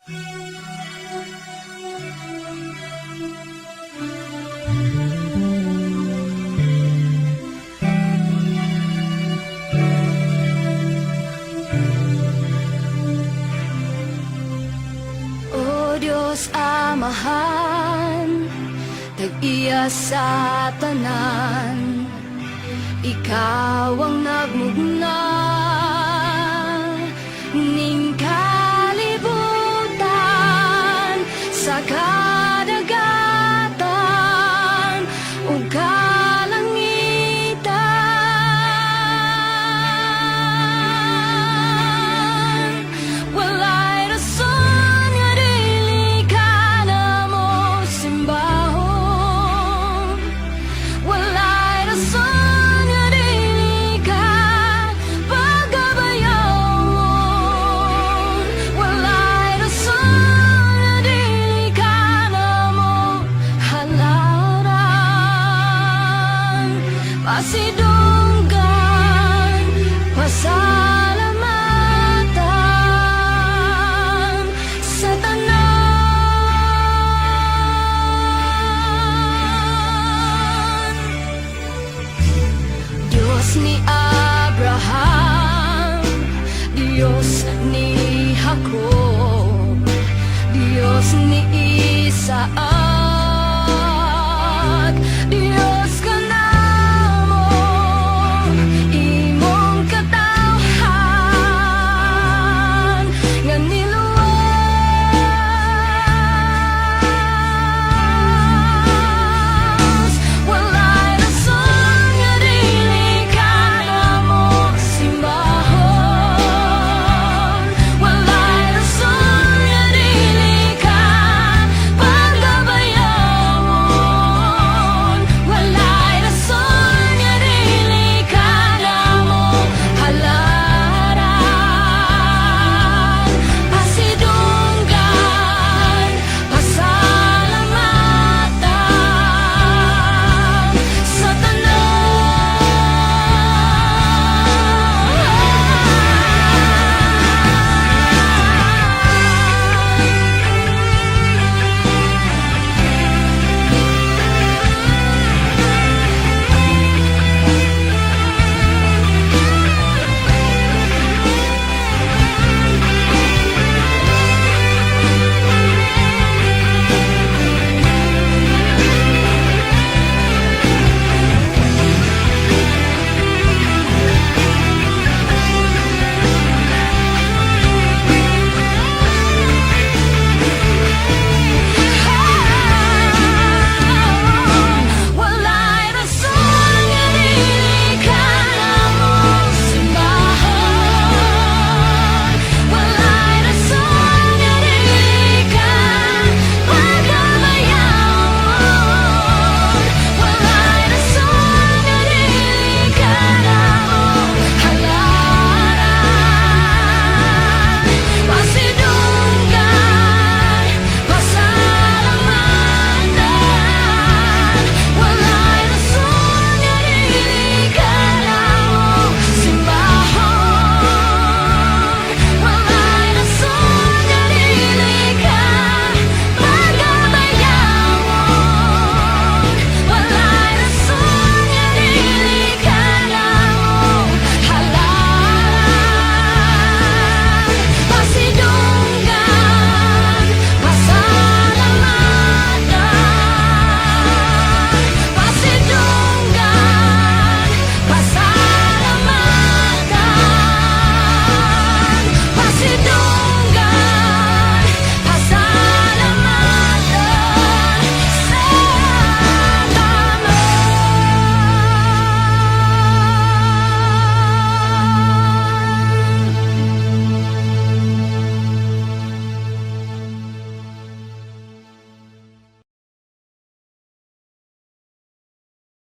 O Diyos Amahan, tag-iya sa tanan, Ikaw ang nagmugna ning kalibutan sa kadagatan ug kalangitan. Walay rason nga dili ka namo simbahon, walay rason nga dili ka pagabayawon, walay rason nga dili ka namo halaran. Pasidunggan, pasalamatan sa tanan. Diyos ni Abraham, Diyos ni Jacob, Diyos ni Isaac,